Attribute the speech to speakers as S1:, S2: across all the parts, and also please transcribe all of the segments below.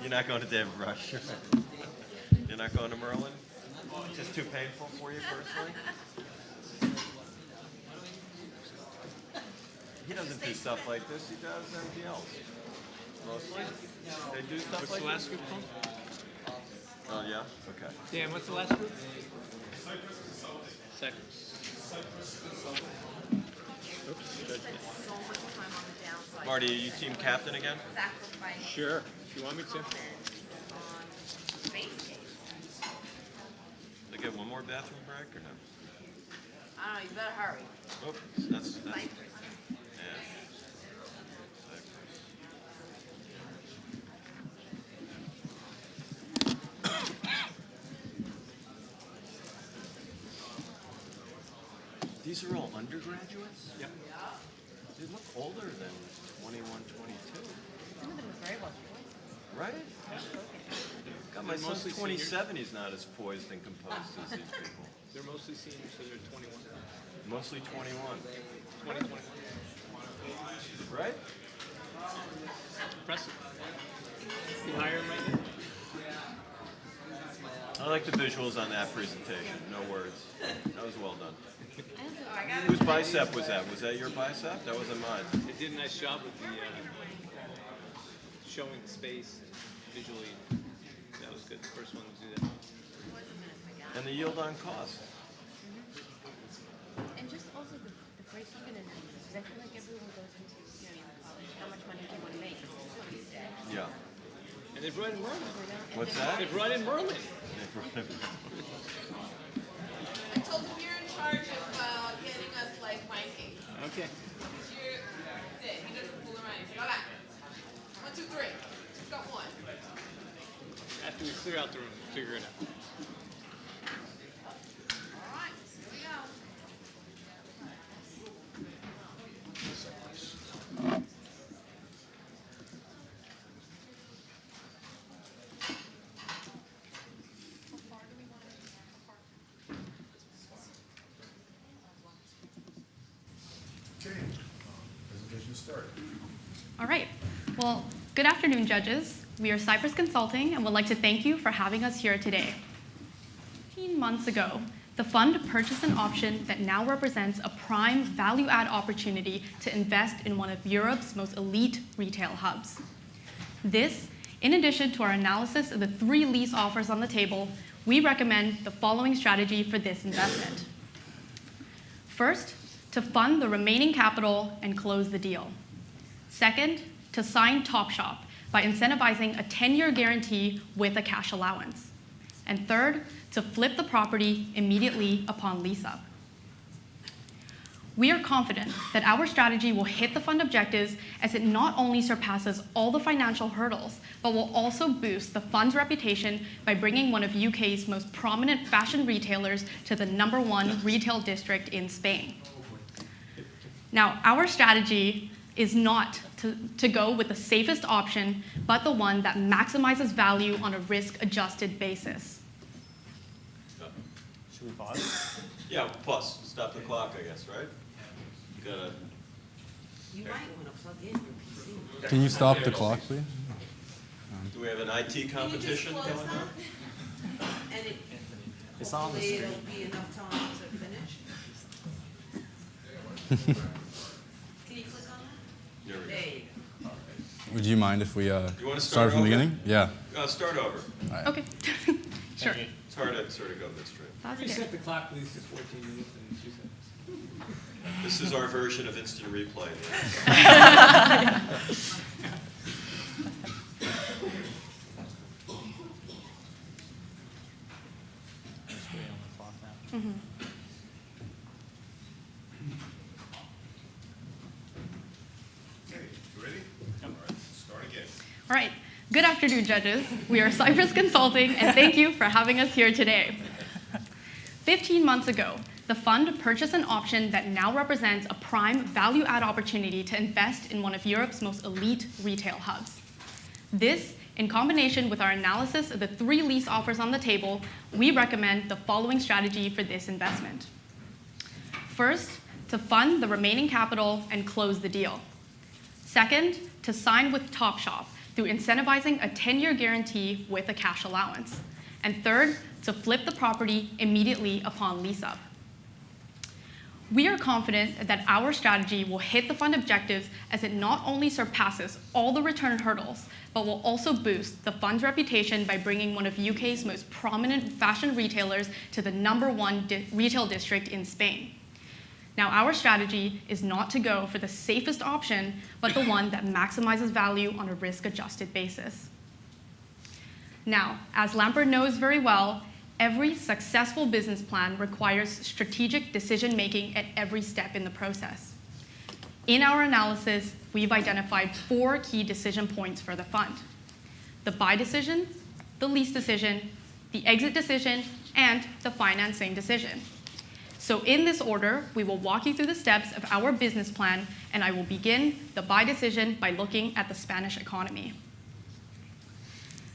S1: You're not going to David Rush. You're not going to Merlin? Just too painful for you personally? He doesn't do stuff like this. He does everything else. Mostly. They do stuff
S2: What's
S1: like
S2: the last
S1: this.
S2: group called?
S1: Oh, yeah? Okay.
S2: Dan, what's the last group? Cypress. Oops.
S3: Spent so much time on the downside.
S1: Marty, are you team captain again?
S3: Sacrifice
S2: Sure. If you want me to.
S3: confidence on base case.
S1: They get one more bathroom break or no?
S3: I don't know, you better hurry.
S1: Oh, that's
S3: Cypress.
S1: yeah. These are all undergraduates?
S2: Yep.
S1: They look older than 21, 22.
S3: Some of them are very well spoken.
S1: Right? God, my
S2: They're
S1: son's
S2: mostly
S1: 27. He's not as poised and composed as these people.
S2: They're mostly seniors, so they're 21.
S1: Mostly 21.
S2: 20, 21.
S1: Right?
S2: Impressive. You hire them right now?
S1: I like the visuals on that presentation. No words. That was well done.
S3: I got
S1: Whose bicep was that? Was that your bicep? That wasn't mine.
S2: They did a nice job with the showing the space visually. That was good. The first one to do that.
S1: And the yield on cost.
S4: And just also the break-even analysis, because I feel like everyone goes into, in college, how much money do you want to make?
S1: Yeah.
S2: And they brought in Merlin.
S1: What's
S2: They
S1: that?
S2: brought in Merlin.
S5: I told him you're in charge of getting us like ranking.
S2: Okay.
S5: That's it. He doesn't fool around. He's like, all right. 1, 2, 3. Got one.
S2: After we clear out the room, we'll figure it out.
S5: All right. Here we go.
S6: Okay, presentation start.
S7: All right. Well, good afternoon, judges. We are Cypress Consulting and would like to thank you for having us here today. 15 months ago, the fund purchased an option that now represents a prime value-add opportunity to invest in one of Europe's most elite retail hubs. This, in addition to our analysis of the 3 lease offers on the table, we recommend the following strategy for this investment. First, to fund the remaining capital and close the deal. Second, to sign Topshop by incentivizing a 10-year guarantee with a cash allowance. And third, to flip the property immediately upon lease-up. We are confident that our strategy will hit the fund objectives as it not only surpasses all the financial hurdles, but will also boost the fund's reputation by bringing one of UK's most prominent fashion retailers to the #1 retail district in Spain. Now, our strategy is not to go with the safest option, but the one that maximizes value on a risk-adjusted basis.
S8: Should we pause?
S1: Yeah, plus, stop the clock, I guess, right? You gotta.
S3: You might want to plug in your PC.
S8: Can you stop the clock, please?
S1: Do we have an IT competition
S5: Can you
S1: going
S5: just
S1: on?
S5: close that? And it,
S8: It's on the
S5: hopefully
S8: screen.
S5: it'll be enough time to finish. Can you click on that?
S1: There we
S5: There you go.
S8: Would you mind if we
S1: You wanna
S8: start
S1: start
S8: from the
S1: over?
S8: beginning? Yeah.
S1: go. Start over.
S7: Okay, sure.
S1: It's hard to sort of go midstream.
S7: That's okay.
S2: Reset the clock, please, to 14 minutes and 2 seconds.
S1: This is our version of instant replay.
S6: Okay, you ready? All right, start again.
S7: All right. Good afternoon, judges. We are Cypress Consulting, and thank you for having us here today. 15 months ago, the fund purchased an option that now represents a prime value-add opportunity to invest in one of Europe's most elite retail hubs. This, in combination with our analysis of the 3 lease offers on the table, we recommend the following strategy for this investment. First, to fund the remaining capital and close the deal. Second, to sign with Topshop through incentivizing a 10-year guarantee with a cash allowance. And third, to flip the property immediately upon lease up. We are confident that our strategy will hit the fund objectives as it not only surpasses all the return hurdles, but will also boost the fund's reputation by bringing one of UK's most prominent fashion retailers to the #1 retail district in Spain. Now, our strategy is not to go for the safest option, but the one that maximizes value on a risk-adjusted basis. Now, as Lampert knows very well, every successful business plan requires strategic decision-making at every step in the process. In our analysis, we've identified 4 key decision points for the fund: the buy decision, the lease decision, the exit decision, and the financing decision. So in this order, we will walk you through the steps of our business plan, and I will begin the buy decision by looking at the Spanish economy.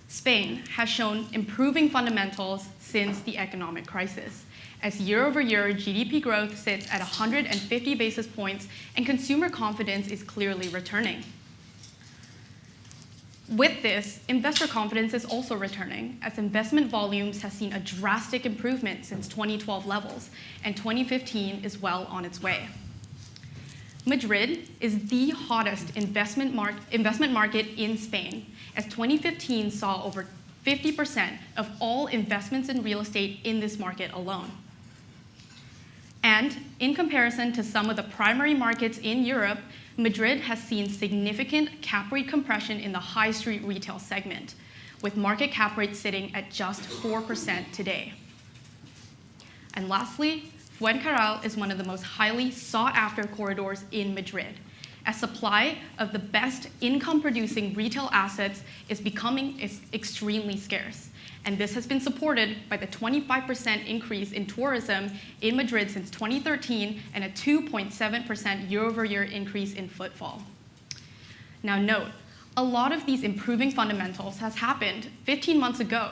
S7: Spain has shown improving fundamentals since the economic crisis, as year-over-year GDP growth sits at 150 basis points and consumer confidence is clearly returning. With this, investor confidence is also returning, as investment volumes have seen a drastic improvement since 2012 levels, and 2015 is well on its way. Madrid is the hottest investment market in Spain, as 2015 saw over 50% of all investments in real estate in this market alone. And in comparison to some of the primary markets in Europe, Madrid has seen significant cap rate compression in the high street retail segment, with market cap rates sitting at just 4% today. And lastly, Fuencarral is one of the most highly sought-after corridors in Madrid, as supply of the best income-producing retail assets is becoming extremely scarce. And this has been supported by the 25% increase in tourism in Madrid since 2013 and a 2.7% year-over-year increase in footfall. Now note, a lot of these improving fundamentals has happened 15 months ago,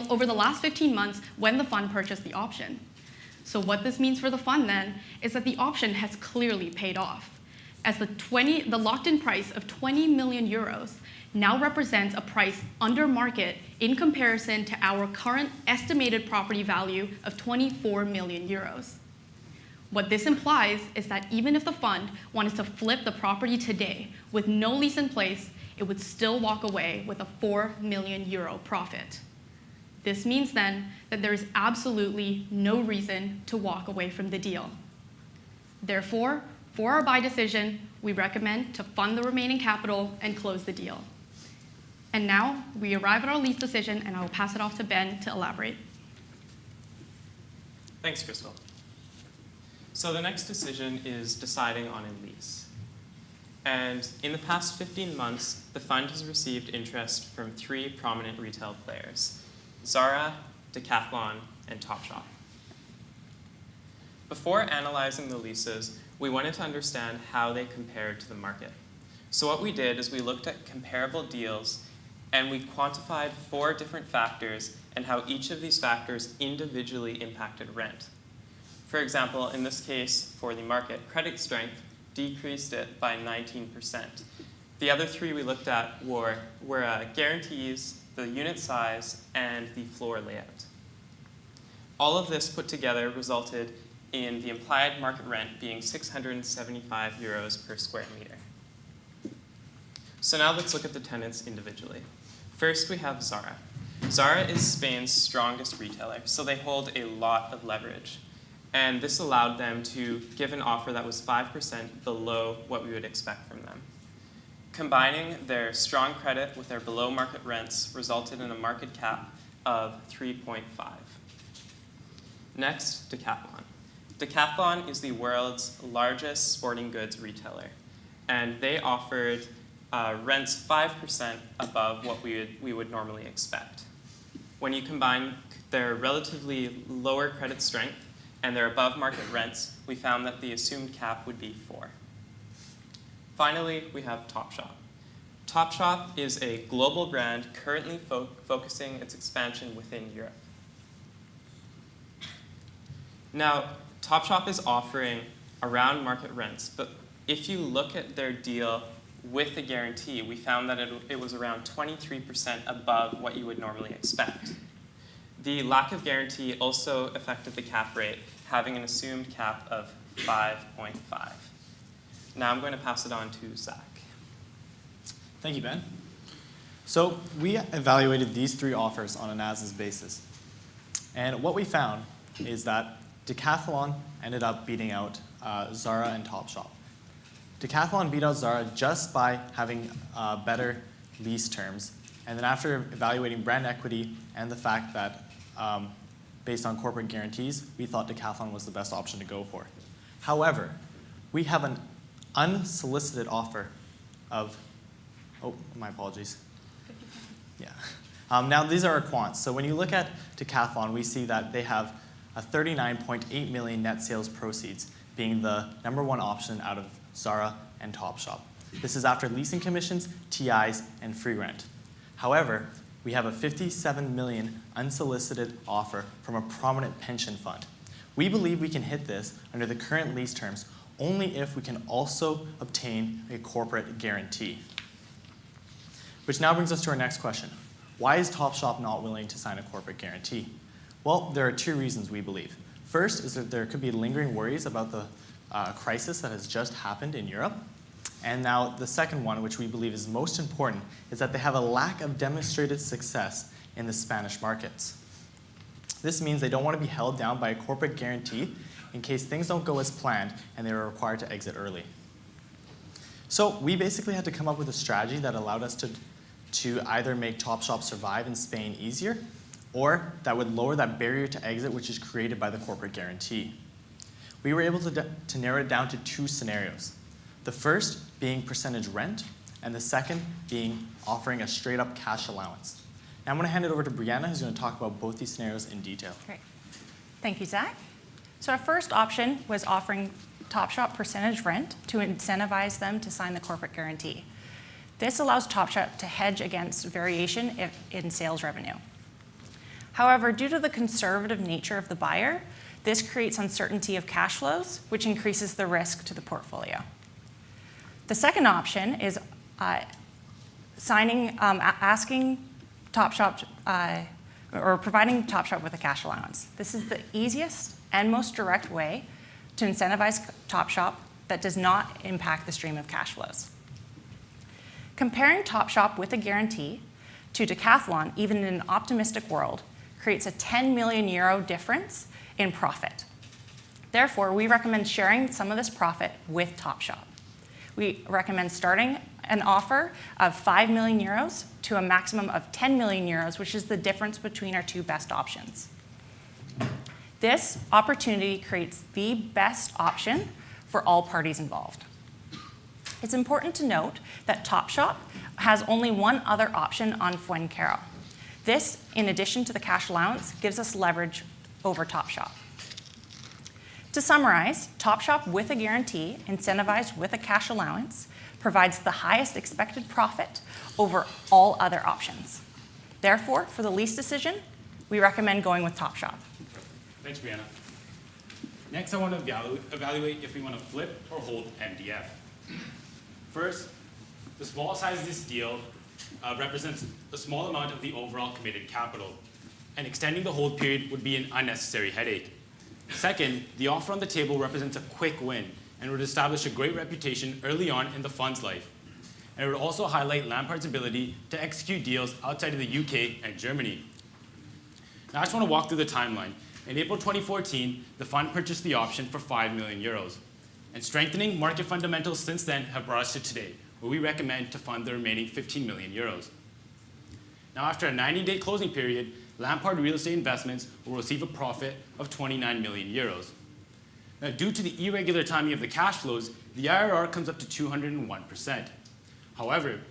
S7: over the last 15 months when the fund purchased the option. So what this means for the fund then is that the option has clearly paid off, as the locked-in price of 20 million euros now represents a price under market in comparison to our current estimated property value of 24 million euros. What this implies is that even if the fund wanted to flip the property today with no lease in place, it would still walk away with a 4 million euro profit. This means then that there is absolutely no reason to walk away from the deal. Therefore, for our buy decision, we recommend to fund the remaining capital and close the deal. And now we arrive at our lease decision, and I will pass it off to Ben to elaborate.
S9: Thanks, Crystal. So the next decision is deciding on a lease. And in the past 15 months, the fund has received interest from 3 prominent retail players: Zara, Decathlon, and Topshop. Before analyzing the leases, we wanted to understand how they compared to the market. So what we did is we looked at comparable deals, and we quantified 4 different factors and how each of these factors individually impacted rent. For example, in this case, for the market, credit strength decreased it by 19%. The other 3 we looked at were guarantees, the unit size, and the floor layout. All of this put together resulted in the implied market rent being 675 euros per square meter. So now let's look at the tenants individually. First, we have Zara. Zara is Spain's strongest retailer, so they hold a lot of leverage. And this allowed them to give an offer that was 5% below what we would expect from them. Combining their strong credit with their below market rents resulted in a market cap of 3.5. Next, Decathlon. Decathlon is the world's largest sporting goods retailer, and they offered rents 5% above what we would normally expect. When you combine their relatively lower credit strength and their above market rents, we found that the assumed cap would be 4. Finally, we have Topshop. Topshop is a global brand currently focusing its expansion within Europe. Now, Topshop is offering around market rents, but if you look at their deal with a guarantee, we found that it was around 23% above what you would normally expect. The lack of guarantee also affected the cap rate, having an assumed cap of 5.5. Now I'm going to pass it on to Zach.
S10: Thank you, Ben. So we evaluated these three offers on an as-is basis. And what we found is that Decathlon ended up beating out Zara and Topshop. Decathlon beat out Zara just by having better lease terms. And then after evaluating brand equity and the fact that based on corporate guarantees, we thought Decathlon was the best option to go for. However, we have an unsolicited offer of, oh, my apologies. Yeah. Now these are our quants. So when you look at Decathlon, we see that they have a 39.8 million net sales proceeds, being the #1 option out of Zara and Topshop. This is after leasing commissions, TIs, and free rent. However, we have a 57 million unsolicited offer from a prominent pension fund. We believe we can hit this under the current lease terms only if we can also obtain a corporate guarantee. Which now brings us to our next question. Why is Topshop not willing to sign a corporate guarantee? Well, there are two reasons we believe. First is that there could be lingering worries about the crisis that has just happened in Europe. And now the second one, which we believe is most important, is that they have a lack of demonstrated success in the Spanish markets. This means they don't want to be held down by a corporate guarantee in case things don't go as planned and they are required to exit early. So we basically had to come up with a strategy that allowed us to either make Topshop survive in Spain easier, or that would lower that barrier to exit which is created by the corporate guarantee. We were able to narrow it down to two scenarios. The first being percentage rent, and the second being offering a straight up cash allowance. Now I'm going to hand it over to Brianna, who's going to talk about both these scenarios in detail.
S11: Great. Thank you, Zach. So our first option was offering Topshop percentage rent to incentivize them to sign the corporate guarantee. This allows Topshop to hedge against variation in sales revenue. However, due to the conservative nature of the buyer, this creates uncertainty of cash flows, which increases the risk to the portfolio. The second option is asking Topshop or providing Topshop with a cash allowance. This is the easiest and most direct way to incentivize Topshop that does not impact the stream of cash flows. Comparing Topshop with a guarantee to Decathlon, even in an optimistic world, creates a 10 million euro difference in profit. Therefore, we recommend sharing some of this profit with Topshop. We recommend starting an offer of 5 million euros to a maximum of 10 million euros, which is the difference between our two best options. This opportunity creates the best option for all parties involved. It's important to note that Topshop has only one other option on Fuencarral. This, in addition to the cash allowance, gives us leverage over Topshop. To summarize, Topshop with a guarantee, incentivized with a cash allowance, provides the highest expected profit over all other options. Therefore, for the lease decision, we recommend going with Topshop.
S12: Thanks, Brianna. Next, I want to evaluate if we want to flip or hold MDF. First, the small size of this deal represents a small amount of the overall committed capital, and extending the hold period would be an unnecessary headache. Second, the offer on the table represents a quick win and would establish a great reputation early on in the fund's life. And it would also highlight Lampard's ability to execute deals outside of the UK and Germany. Now I just want to walk through the timeline. In April 2014, the fund purchased the option for 5 million euros. And strengthening market fundamentals since then have brought us to today, where we recommend to fund the remaining 15 million euros. Now after a 90-day closing period, Lampard Real Estate Investments will receive a profit of 29 million euros. Now, due to the irregular timing of the cash flows, the IRR comes up to 201%. However,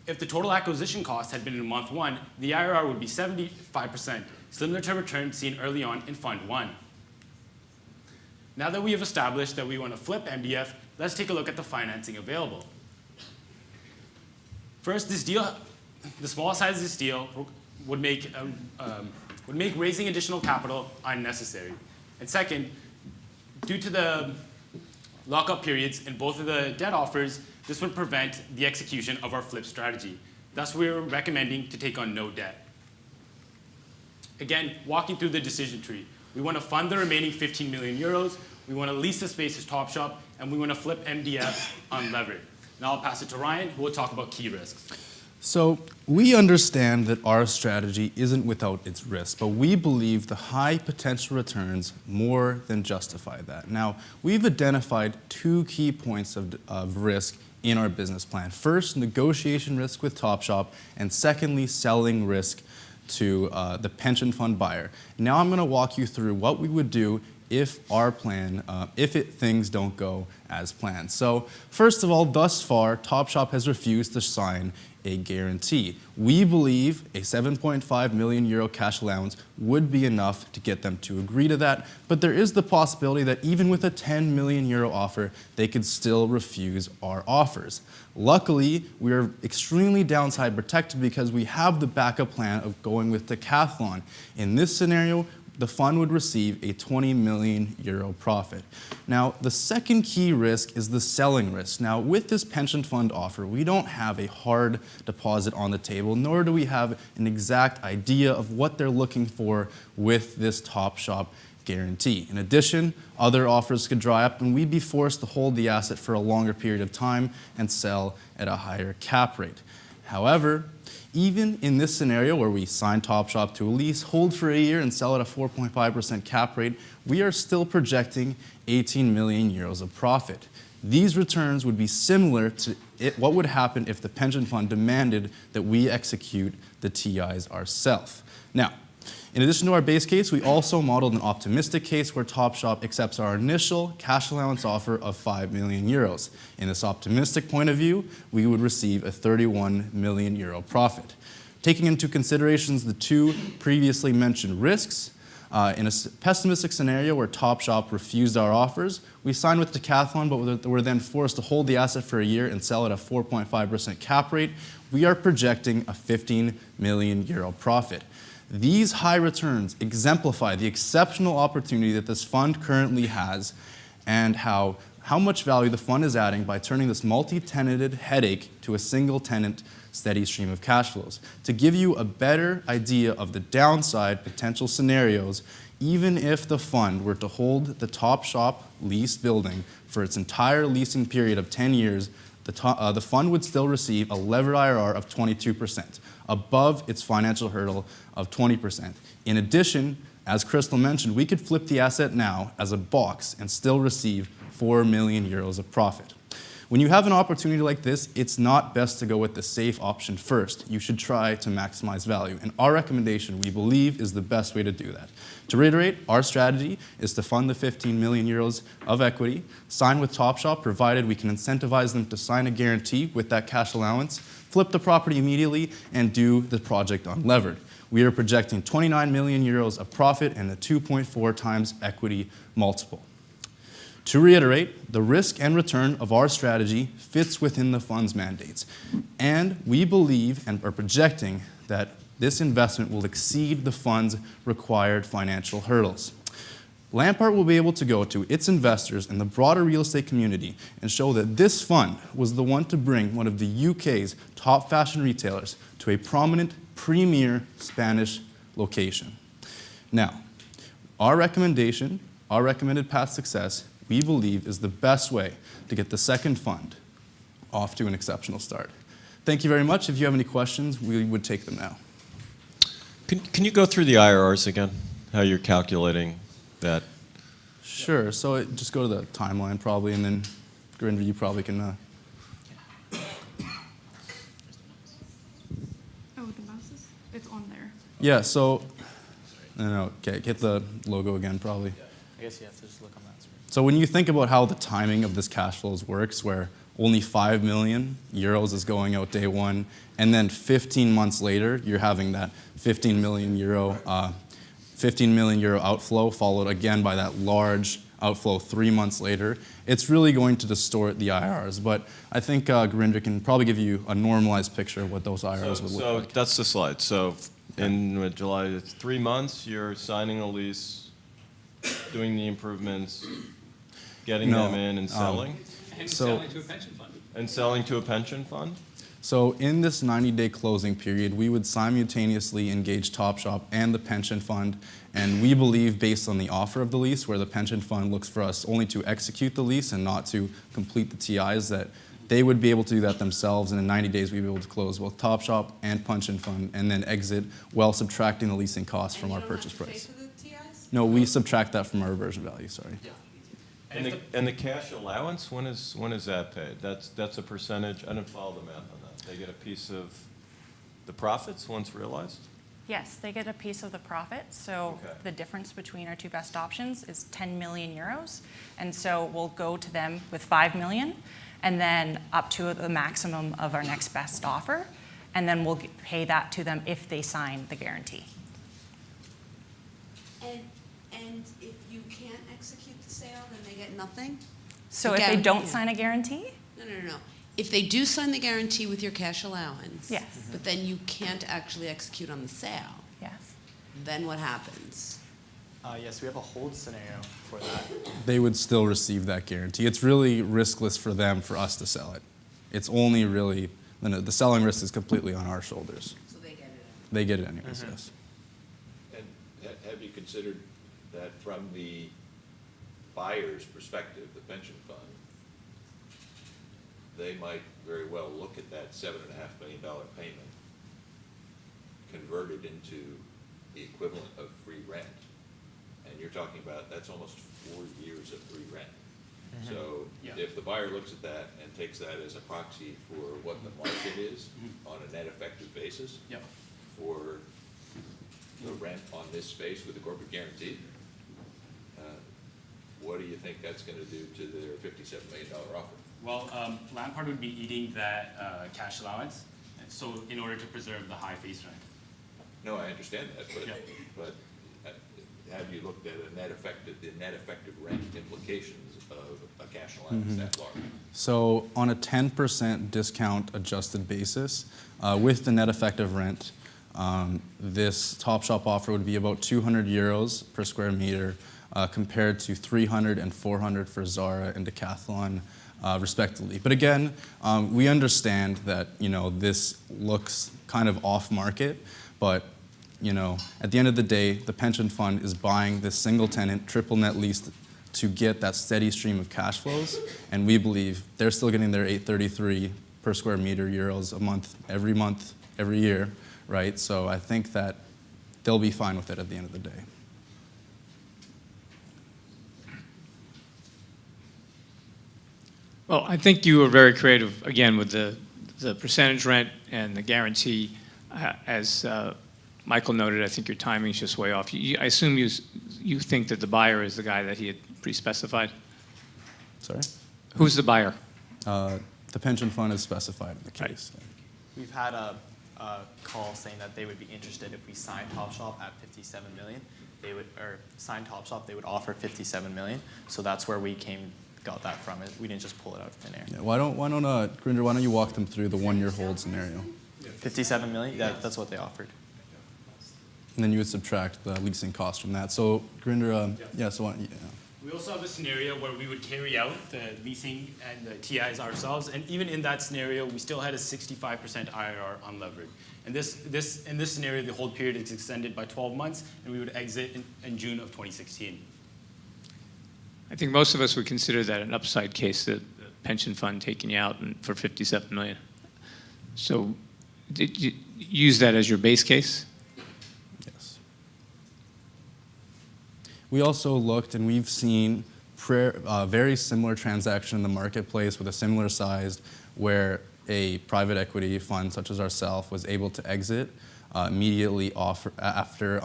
S12: if the total acquisition cost had been in month 1, the IRR would be 75%, similar to returns seen early on in Fund 1. Now that we have established that we want to flip MDF, let's take a look at the financing available. First, this deal, the small size of this deal would make raising additional capital unnecessary. And second, due to the lockup periods in both of the debt offers, This would prevent the execution of our flip strategy. Thus, we're recommending to take on no debt. Again, walking through the decision tree, we want to fund the remaining 15 million euros, we want to lease the space as Topshop, and we want to flip MDF unlevered. Now I'll pass it to Ryan, who will talk about key risks.
S8: So we understand that our strategy isn't without its risks, but we believe the high potential returns more than justify that. Now, we've identified 2 key points of risk in our business plan. First, negotiation risk with Topshop, and secondly, selling risk to the pension fund buyer. Now I'm going to walk you through what we would do if our plan, things don't go as planned. So first of all, thus far, Topshop has refused to sign a guarantee. We believe a 7.5 million euro cash allowance would be enough to get them to agree to that, but there is the possibility that even with a 10 million euro offer, they could still refuse our offers. Luckily, we are extremely downside protected because we have the backup plan of going with Decathlon. In this scenario, the fund would receive a 20 million euro profit. Now, the second key risk is the selling risk. Now, with this pension fund offer, we don't have a hard deposit on the table, nor do we have an exact idea of what they're looking for with this Topshop guarantee. In addition, other offers could dry up and we'd be forced to hold the asset for a longer period of time and sell at a higher cap rate. However, even in this scenario where we sign Topshop to a lease, hold for a year, and sell at a 4.5% cap rate, we are still projecting 18 million euros of profit. These returns would be similar to what would happen if the pension fund demanded that we execute the TIs ourselves. Now, in addition to our base case, we also modeled an optimistic case where Topshop accepts our initial cash allowance offer of 5 million euros. In this optimistic point of view, we would receive a 31 million euro profit. Taking into considerations the 2 previously mentioned risks, in a pessimistic scenario where Topshop refused our offers, we signed with Decathlon, but were then forced to hold the asset for a year and sell at a 4.5% cap rate. We are projecting a 15 million euro profit. These high returns exemplify the exceptional opportunity that this fund currently has and how much value the fund is adding by turning this multi-tenanted headache to a single-tenant steady stream of cash flows. To give you a better idea of the downside potential scenarios, even if the fund were to hold the Topshop leased building for its entire leasing period of 10 years, the fund would still receive a levered IRR of 22%, above its financial hurdle of 20%. In addition, as Crystal mentioned, we could flip the asset now as a box and still receive 4 million euros of profit. When you have an opportunity like this, it's not best to go with the safe option first. You should try to maximize value. And our recommendation, we believe, is the best way to do that. To reiterate, our strategy is to fund the 15 million euros of equity, sign with Topshop, provided we can incentivize them to sign a guarantee with that cash allowance, flip the property immediately, and do the project unlevered. We are projecting 29 million euros of profit and a 2.4 times equity multiple. To reiterate, the risk and return of our strategy fits within the fund's mandates, and we believe and are projecting that this investment will exceed the fund's required financial hurdles. Lampart will be able to go to its investors and the broader real estate community and show that this fund was the one to bring one of the UK's top fashion retailers to a prominent, premier Spanish location. Now, our recommendation, our recommended path success, we believe is the best way to get the second fund off to an exceptional start. Thank you very much. If you have any questions, we would take them now.
S1: Can you go through the IRRs again? How you're calculating that?
S8: Sure. So just go to the timeline probably, and then Gurinder, you probably can.
S7: Oh, the mouse it's on there.
S8: Yeah. So no. Okay. Get the logo again probably.
S10: I guess you have to just look on that screen.
S8: So when you think about how the timing of this cash flows works, where only 5 million euros is going out day one, and then 15 months later, you're having that 15 million euro outflow, followed again by that large outflow 3 months later. It's really going to distort the IRRs, but I think Gurinder can probably give you a normalized picture of what those IRRs would look like.
S1: So that's the slide. So in July, it's 3 months, you're signing a lease, doing the improvements, getting them in and selling.
S12: And
S8: So-
S12: selling to a pension fund.
S1: And selling to a pension fund?
S8: So in this 90-day closing period, we would simultaneously engage Topshop and the pension fund, and we believe based on the offer of the lease, where the pension fund looks for us only to execute the lease and not to complete the TIs, that they would be able to do that themselves, and in 90 days we'd be able to close both Topshop and pension fund and then exit while subtracting the leasing costs from our purchase price.
S5: Pay for the TIs?
S8: No, we subtract that from our reversion value, sorry.
S1: And the cash allowance, when is that paid? That's a percentage, I didn't follow the math on that. They get a piece of the profits once realized?
S11: Yes, they get a piece of the profit. So
S1: Okay.
S11: the difference between our two best options is 10 million euros. And so we'll go to them with 5 million and then up to the maximum of our next best offer. And then we'll pay that to them if they sign the guarantee.
S3: And if you can't execute the sale, then they get nothing?
S11: So
S3: The
S11: if they
S3: guarantee,
S11: don't
S3: yeah.
S11: sign a guarantee,
S3: No. If they do sign the guarantee with your cash allowance.
S11: Yes.
S3: But then you can't actually execute on the sale,
S11: yes.
S3: then what happens?
S10: Yes, we have a hold scenario for that.
S8: They would still receive that guarantee. It's really riskless for them, for us to sell it. It's only really, the selling risk is completely on our shoulders.
S3: So they get it.
S8: They get it anyways, yes.
S13: And have you considered that from the buyer's perspective, the pension fund, they might very well look at that $7.5 million payment converted into the equivalent of free rent. And you're talking about, that's almost 4 years of free rent. So
S12: Yeah.
S13: if the buyer looks at that and takes that as a proxy for what the market is on a net effective basis
S12: Yep.
S13: for the rent on this space with the corporate guarantee, what do you think that's going to do to their $57 million offer?
S12: Well, Lampard would be eating that cash allowance, and so in order to preserve the high face rent.
S13: No, I understand that,
S12: Yeah.
S13: but have you looked at the net effective rent implications of a cash allowance that large?
S8: So on a 10% discount adjusted basis, with the net effective rent, this Topshop offer would be about 200 euros per square meter, compared to 300 and 400 for Zara and Decathlon, respectively. But again, we understand that this looks kind of off market, but at the end of the day, the pension fund is buying this single tenant, triple net lease to get that steady stream of cash flows, and we believe they're still getting their 833 per square meter euros a month, every year, right? So I think that they'll be fine with it at the end of the day.
S14: Well, I think you were very creative, again, with the percentage rent and the guarantee. As Michael noted, I think your timing's just way off. I assume you think that the buyer is the guy that he had pre-specified?
S8: Sorry?
S14: Who's the buyer?
S8: The pension fund is specified in the case.
S10: We've had a call saying that they would be interested if we signed Topshop at 57 million. They would, or sign Topshop, they would offer 57 million. So that's where we got that from. We didn't just pull it out of thin air.
S8: Yeah, why don't Grinder, why don't you walk them through the 1-year hold scenario?
S10: 57 million? Yeah, that's what they offered.
S8: And then you would subtract the leasing cost from that. So Grinder,
S12: We also have a scenario where we would carry out the leasing and the TIs ourselves, and even in that scenario, we still had a 65% IRR unlevered. And in this scenario, the hold period is extended by 12 months, and we would exit in June of 2016.
S14: I think most of us would consider that an upside case, the pension fund taking you out for 57 million. So did you use that as your base case?
S8: Yes. We also looked, and we've seen very similar transaction in the marketplace with a similar size, where a private equity fund such as ourselves was able to exit immediately after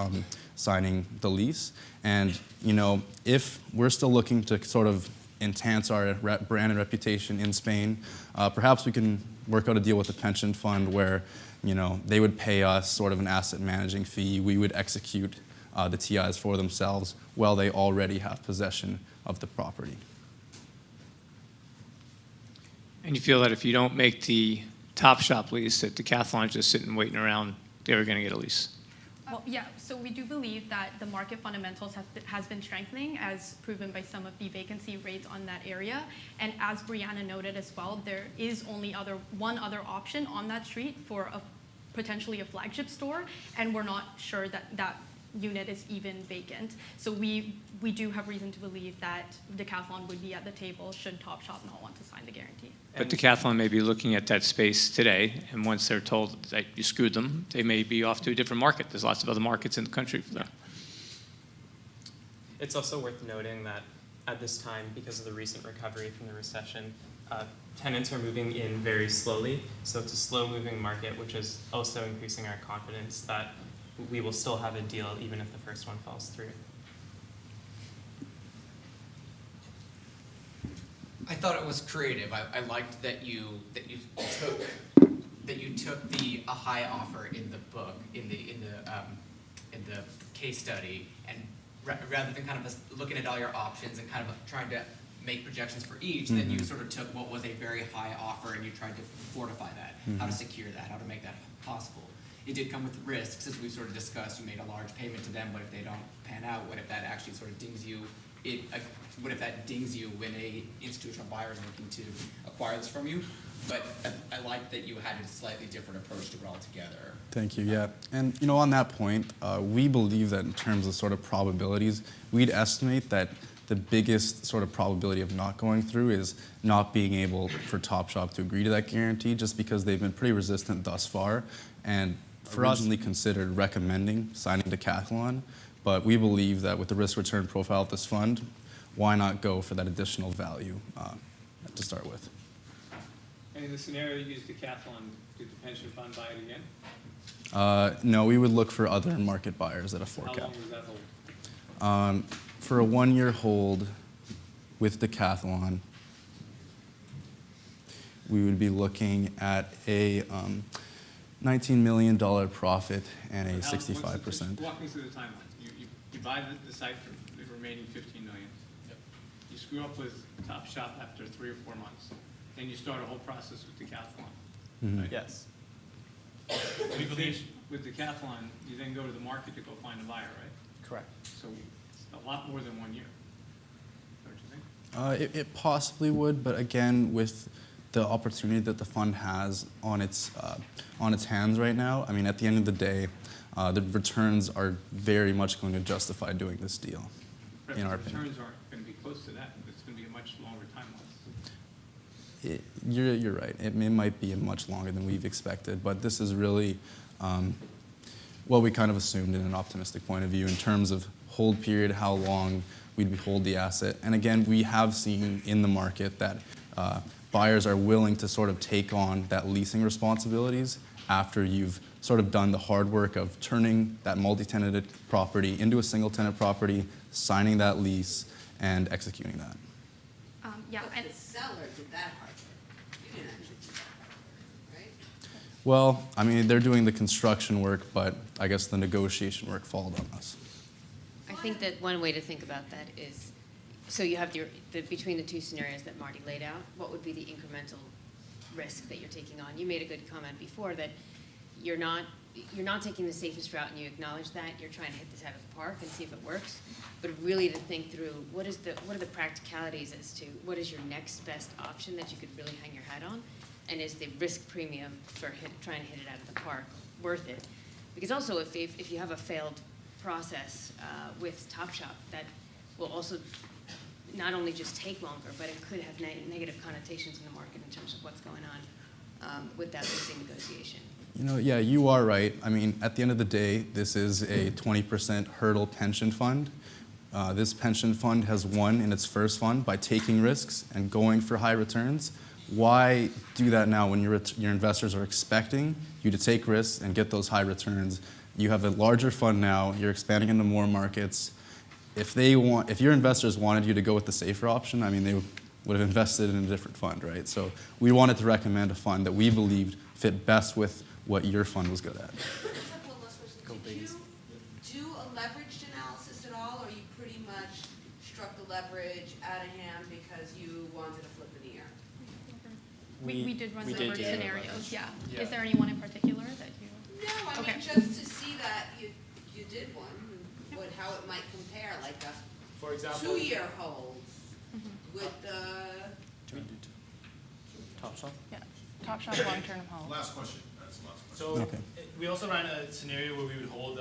S8: signing the lease. And if we're still looking to sort of enhance our brand and reputation in Spain, perhaps we can work out a deal with the pension fund where they would pay us sort of an asset managing fee. We would execute the TIs for themselves while they already have possession of the property.
S14: And you feel that if you don't make the Topshop lease, that Decathlon's just sitting waiting around, they were going to get a lease?
S7: Yeah, so we do believe that the market fundamentals has been strengthening, as proven by some of the vacancy rates on that area. And as Brianna noted as well, there is only one other option on that street for potentially a flagship store, and we're not sure that that unit is even vacant. So we do have reason to believe that Decathlon would be at the table should Topshop not want to sign the guarantee.
S14: But Decathlon may be looking at that space today, and once they're told that you screwed them, they may be off to a different market. There's lots of other markets in the country for them.
S9: It's also worth noting that at this time, because of the recent recovery from the recession, tenants are moving in very slowly. So it's a slow-moving market, which is also increasing our confidence that we will still have a deal even if the first one falls through.
S15: I thought it was creative. I liked that you took the a high offer in the book in the case study, and rather than kind of looking at all your options and kind of trying to make projections for each, then you sort of took what was a very high offer and you tried to fortify that, how to secure that, how to make that possible. It did come with risks, as we've sort of discussed. You made a large payment to them. What if they don't pan out? What if that actually sort of dings you? What if that dings you when a institutional buyer is looking to acquire this from you? But I like that you had a slightly different approach to it altogether.
S8: Thank you, yeah. And on that point, we believe that in terms of sort of probabilities, we'd estimate that the biggest sort of probability of not going through is not being able for Topshop to agree to that guarantee, just because they've been pretty resistant thus far, and originally considered recommending signing Decathlon. But we believe that with the risk-return profile of this fund, why not go for that additional value to start with?
S2: And in the scenario you use Decathlon, did the pension fund buy it again?
S8: No, we would look for other market buyers at a 4
S2: How
S8: cap.
S2: long does that hold?
S8: For a 1-year hold with Decathlon, we would be looking at a $19 million profit and a 65%.
S2: Just walk me through the timeline. You buy the site for the remaining $15 million. Yep. You screw up with Topshop after 3 or 4 months. Then you start a whole process with Decathlon.
S8: Mm-hmm.
S2: Right?
S10: Yes.
S2: We believe with Decathlon, you then go to the market to go find a buyer, right?
S10: Correct.
S2: So it's a lot more than 1 year. Is that what you think?
S8: It possibly would, but again, with the opportunity that the fund has on its hands right now, I mean, at the end of the day, the returns are very much going to justify doing this deal,
S2: Right,
S8: in our
S2: the
S8: opinion.
S2: returns aren't going to be close to that. It's going to be a much longer timeline.
S8: You're right. It might be much longer than we've expected, but this is really what we kind of assumed in an optimistic point of view in terms of hold period, how long we'd hold the asset. And again, we have seen in the market that buyers are willing to sort of take on that leasing responsibilities after you've sort of done the hard work of turning that multi-tenanted property into a single-tenant property, signing that lease, and executing that.
S7: Yeah,
S3: But
S7: and
S3: the seller did that hard work. You didn't actually do that, right?
S8: Well, I mean, they're doing the construction work, but I guess the negotiation work followed on us.
S4: I think that one way to think about that is, so you have between the two scenarios that Marty laid out, what would be the incremental risk that you're taking on? You made a good comment before that you're not taking the safest route, and you acknowledge that. You're trying to hit this out of the park and see if it works. But really to think through what are the practicalities as to what is your next best option that you could really hang your hat on, and is the risk premium for trying to hit it out of the park worth it? Because also if you have a failed process with Topshop, that will also not only just take longer, but it could have negative connotations in the market in terms of what's going on with that leasing negotiation.
S8: Yeah, you are right. I mean, at the end of the day, this is a 20% hurdle pension fund. This pension fund has won in its first fund by taking risks and going for high returns. Why do that now when your investors are expecting you to take risks and get those high returns? You have a larger fund now. You're expanding into more markets. If your investors wanted you to go with the safer option, I mean, they would have invested in a different fund, right? So we wanted to recommend a fund that we believed fit best with what your fund was good at.
S3: Did you do a leveraged analysis at all, or you pretty much struck the leverage out of hand because you wanted to flip an ear?
S7: we did run several scenarios, yeah.
S10: Yeah.
S7: Is there anyone in particular that you?
S3: No, I
S7: Okay.
S3: mean, just to see that did one, how it might compare, like
S12: For
S3: a
S12: example,
S3: 2-year hold with the,
S10: Top shop?
S11: Yeah, Top Shop long-term hold.
S6: Last question. That's the last question.
S12: so we also ran a scenario where we would hold,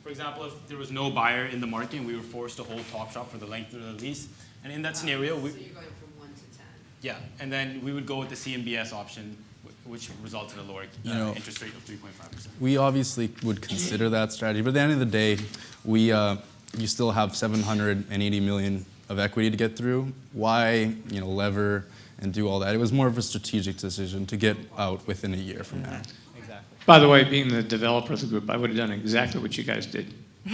S12: for example, if there was no buyer in the market and we were forced to hold Top Shop for the length of the lease, and in that scenario,
S3: so you're going from 1 to 10.
S12: yeah, and then we would go with the CMBS option, which results in a lower interest rate of 3.5%.
S8: We obviously would consider that strategy, but at the end of the day, you still have $780 million of equity to get through. Why, lever and do all that? It was more of a strategic decision to get out within a year from now.
S10: Exactly.
S14: By the way, being the developer of the group, I would have done exactly what you guys did.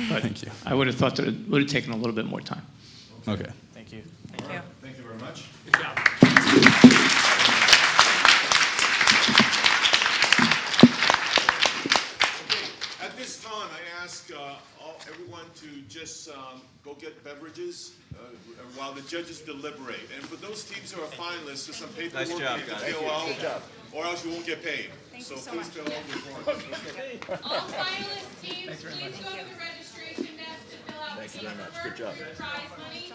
S14: But
S8: Thank you.
S14: I would have thought that it would have taken a little bit more time.
S8: Okay.
S10: Thank you.
S11: Thank you.
S6: Thank you very much.
S12: Good job.
S6: Okay, at this time, I ask everyone to just go get beverages while the judges deliberate. And for those teams who are finalists, there's some paperwork you
S1: job,
S6: need to
S1: guys.
S6: fill out, or else you won't get paid. So please fill out the form.
S5: All finalist teams, please go to the registration desk to fill out the paperwork for your prize money,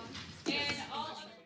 S5: and all other